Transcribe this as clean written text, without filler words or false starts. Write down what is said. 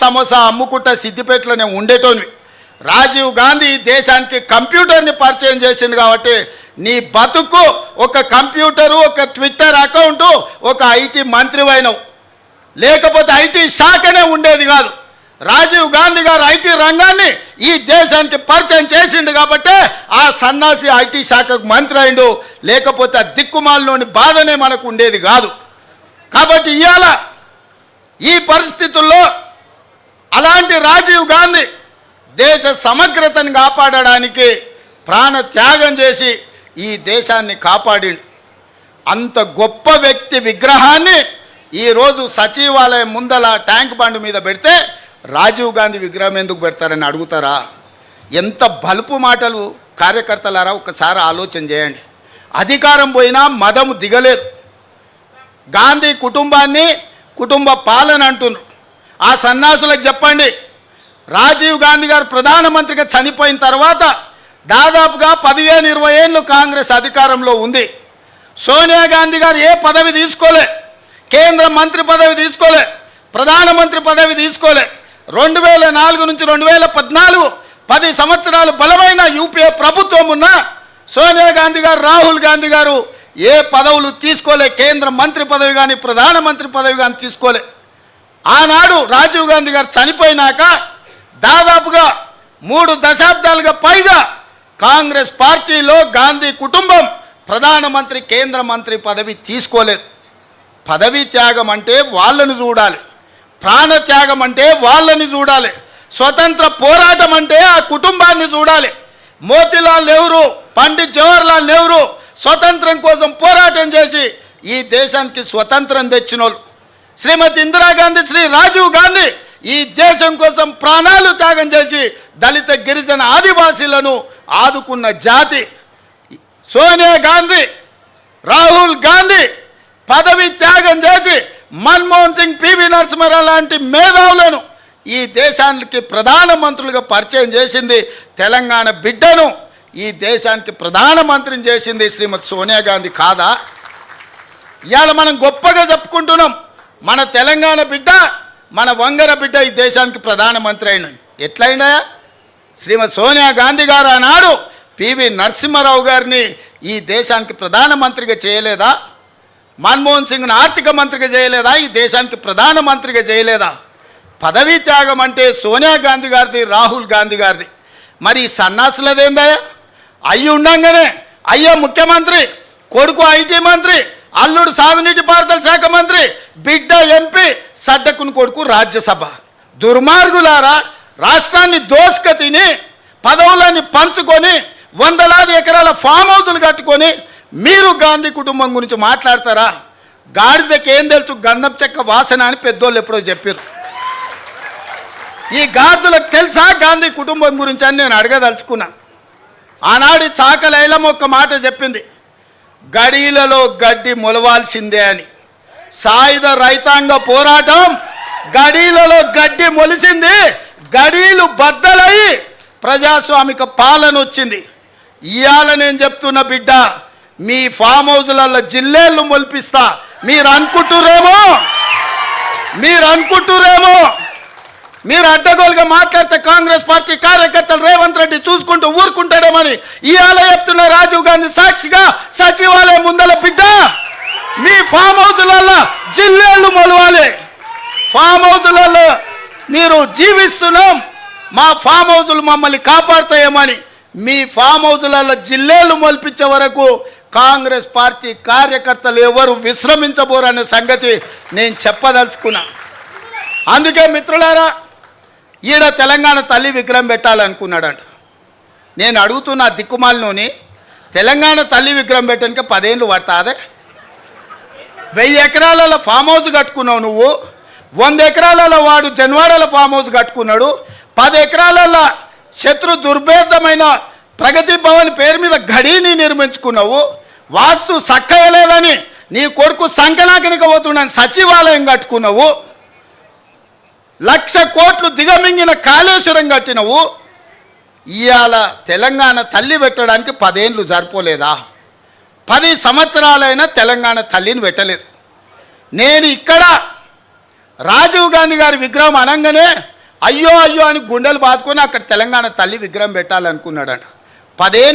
సమోసా అమ్ముకుంటా సిద్దిపేటలోనే ఉండేటోని రాజీవ్ గాంధీ దేశానికి కంప్యూటర్ని పరిచయం చేసింది కాబట్టి నీ బతుకు ఒక కంప్యూటరు, ఒక ట్విట్టర్ అకౌంటు, ఒక ఐటీ మంత్రివైనవు. లేకపోతే ఐటీ శాఖనే ఉండేది కాదు. రాజీవ్ గాంధీ గారు ఐటీ రంగాన్ని ఈ దేశానికి పరిచయం చేసిండు కాబట్టి ఆ సన్నాసి ఐటీ శాఖకు మంత్రి అయిండు. లేకపోతే ఆ దిక్కుమాలలోని బాధనే మనకు ఉండేది కాదు. కాబట్టి ఇవాళ ఈ పరిస్థితుల్లో అలాంటి రాజీవ్ గాంధీ దేశ సమగ్రతను కాపాడడానికి ప్రాణ త్యాగం చేసి ఈ దేశాన్ని కాపాడిండు. అంత గొప్ప వ్యక్తి విగ్రహాన్ని ఈరోజు సచివాలయం ముందల ట్యాంక్ బండ్ మీద పెడితే రాజీవ్ గాంధీ విగ్రహం ఎందుకు పెడతారని అడుగుతారా? ఎంత బలుపు మాటలు కార్యకర్తలారా, ఒకసారి ఆలోచన చేయండి. అధికారం పోయినా మదము దిగలేదు. గాంధీ కుటుంబాన్ని కుటుంబ పాలన అంటున్నారు. ఆ సన్నాసులకు చెప్పండి, రాజీవ్ గాంధీ గారు ప్రధానమంత్రిగా చనిపోయిన తర్వాత దాదాపుగా 15-20 ఏళ్ళు కాంగ్రెస్ అధికారంలో ఉంది. సోనియా గాంధీ గారు ఏ పదవి తీసుకోలే, కేంద్ర మంత్రి పదవి తీసుకోలే, ప్రధానమంత్రి పదవి తీసుకోలే. 2004 నుంచి 2014 10 సంవత్సరాలు బలమైన యూపీఏ ప్రభుత్వం ఉన్న సోనియా గాంధీ గారు, రాహుల్ గాంధీ గారు ఏ పదవులు తీసుకోలే. కేంద్ర మంత్రి పదవి కానీ ప్రధానమంత్రి పదవి కానీ తీసుకోలే. ఆనాడు రాజీవ్ గాంధీ గారు చనిపోయినాక దాదాపుగా 3 దశాబ్దాలుగా పైగా కాంగ్రెస్ పార్టీలో గాంధీ కుటుంబం ప్రధానమంత్రి, కేంద్ర మంత్రి పదవి తీసుకోలేదు. పదవి త్యాగం అంటే వాళ్ళని చూడాలి, ప్రాణ త్యాగం అంటే వాళ్ళని చూడాలి, స్వతంత్ర పోరాటం అంటే ఆ కుటుంబాన్ని చూడాలి. మోతీలాల్ నెహ్రూ, పండిత్ జవహర్లాల్ నెహ్రూ స్వతంత్రం కోసం పోరాటం చేసి ఈ దేశానికి స్వతంత్రం తెచ్చినోళ్ళు. శ్రీమతి ఇందిరాగాంధీ, శ్రీ రాజీవ్ గాంధీ ఈ దేశం కోసం ప్రాణాలు త్యాగం చేసి దళిత, గిరిజన, ఆదివాసీలను ఆదుకున్న జాతి. సోనియా గాంధీ, రాహుల్ గాంధీ పదవి త్యాగం చేసి మన్మోహన్ సింగ్, పివి నరసింహారావు లాంటి మేధావులను ఈ దేశానికి ప్రధానమంత్రులుగా పరిచయం చేసింది. తెలంగాణ బిడ్డను ఈ దేశానికి ప్రధానమంత్రిని చేసింది శ్రీమతి సోనియా గాంధీ కాదా? ఇవాళ మనం గొప్పగా చెప్పుకుంటున్నాం, మన తెలంగాణ బిడ్డ, మన వంగర బిడ్డ ఈ దేశానికి ప్రధానమంత్రి అయిన. ఎట్లయినా శ్రీమతి సోనియా గాంధీ గారు ఆనాడు పివి నరసింహారావు గారిని ఈ దేశానికి ప్రధానమంత్రిగా చేయలేదా? మన్మోహన్ సింగ్ను ఆర్థిక మంత్రిగా చేయలేదా? ఈ దేశానికి ప్రధానమంత్రిగా చేయలేదా? పదవీ త్యాగం అంటే సోనియా గాంధీ గారిది, రాహుల్ గాంధీ గారిది. మరి ఈ సన్నాసులదేందయ్యా? అయ్యి ఉండంగానే అయ్యో ముఖ్యమంత్రి, కొడుకు ఐటీ మంత్రి, అల్లుడు సాగునీటి పారుదల శాఖ మంత్రి, బిడ్డ ఎంపీ, సడ్డకుని కొడుకు రాజ్యసభ. దుర్మార్గులారా, రాష్ట్రాన్ని దోసుక తిని పదవులని పంచుకొని వందలాది ఎకరాల ఫామ్ హౌజులు కట్టుకొని మీరు గాంధీ కుటుంబం గురించి మాట్లాడతారా? గాడిదకి ఏం తెలుసు గంధం చెక్క వాసన అని పెద్దోళ్ళు ఎప్పుడో చెప్పారు. ఈ గాడిదలకు తెలుసా గాంధీ కుటుంబం గురించి అని నేను అడగదలుచుకున్నా. ఆనాడు చాకలైలం ఒక్క మాట చెప్పింది, గడీలలో గడ్డి మొలవాల్సిందే అని. సాయుధ రైతాంగ పోరాటం గడీలలో గడ్డి మొలిసింది, గడీలు బద్దలయ్యి ప్రజాస్వామిక పాలన వచ్చింది. ఇవాళ నేను చెప్తున్న బిడ్డ, మీ ఫామ్ హౌజులలో జిల్లేళ్ళు మొలిపిస్తా. మీరు అనుకుంటురేమో మీరు అడ్డగోలుగా మాట్లాడితే కాంగ్రెస్ పార్టీ కార్యకర్తలు రేవంత్ రెడ్డి చూసుకుంటూ ఊరుకుంటాడేమని ఇవాళ చెప్తున్న రాజీవ్ గాంధీ సాక్షిగా సచివాలయం ముందల బిడ్డ, మీ ఫామ్ హౌజులలో జిల్లేళ్ళు మొలవాలి. ఫామ్ హౌజులలో మీరు జీవిస్తున్నాం, మా ఫామ్ హౌజులు మమ్మల్ని కాపాడుతాయేమని మీ ఫామ్ హౌజులలో జిల్లేళ్ళు మొలిపించే వరకు కాంగ్రెస్ పార్టీ కార్యకర్తలు ఎవరు విశ్రమించబోరనే సంగతి నేను చెప్పదలుచుకున్నా. అందుకే మిత్రులారా, ఈడ తెలంగాణ తల్లి విగ్రహం పెట్టాలనుకున్నాడంట. నేను అడుగుతున్న దిక్కుమాలినోని, తెలంగాణ తల్లి విగ్రహం పెట్టడానికి 10 ఏళ్ళు పడతాదే? 1000 ఎకరాలలో ఫామ్ హౌస్ కట్టుకున్నావు నువ్వు, 100 ఎకరాలలో వాడు జన్వాడల ఫామ్ హౌస్ కట్టుకున్నాడు, 10 ఎకరాలలో శత్రు దుర్భేదమైన ప్రగతి భవన్ పేరు మీద గడీని నిర్మించుకున్నావు. వాస్తు సక్కయలేదని నీ కొడుకు సంకనాకనికి పోతున్నాను సచివాలయం కట్టుకున్నావు. 1,00,000 కోట్లు దిగమింగిన కాళేశ్వరం కట్టినవు. ఇవాళ తెలంగాణ తల్లి పెట్టడానికి 10 ఏళ్ళు సరిపోలేదా? 10 సంవత్సరాలైనా తెలంగాణ తల్లిని పెట్టలేదు. నేను ఇక్కడ రాజీవ్ గాంధీ గారి విగ్రహం అనగానే అయ్యో అయ్యో అని గుండెలు బాదుకొని అక్కడ తెలంగాణ తల్లి విగ్రహం పెట్టాలనుకున్నాడట. 10 ఏళ్ళు